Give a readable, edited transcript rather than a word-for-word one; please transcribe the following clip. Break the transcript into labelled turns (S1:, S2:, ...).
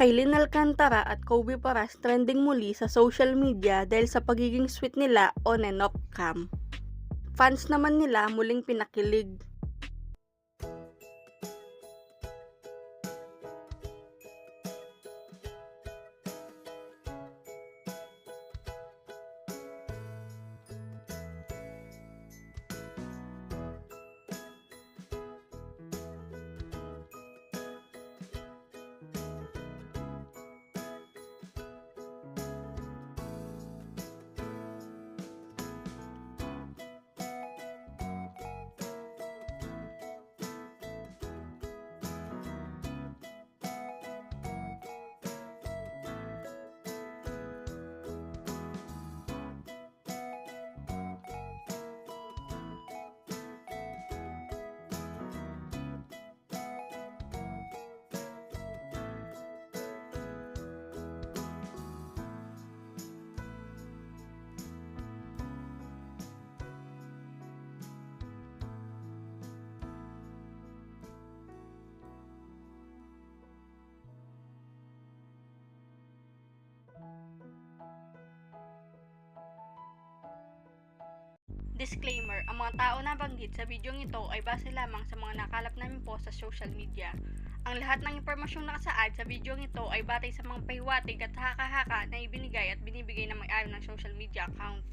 S1: Kylie Alcantara at Kobe Paras trending muli sa social media dahil sa pagiging sweet nila on and off cam. Fans naman nila muling pinakilig. Disclaimer, ang mga tao na banggit sa bidyong ito ay base lamang sa mga nakalap namin po sa social media. Ang lahat ng impormasyong nakasaad sa bidyong ito ay batay sa mga pahiwatig at haka-haka na ibinigay at binibigay ng may-ari ng social media account.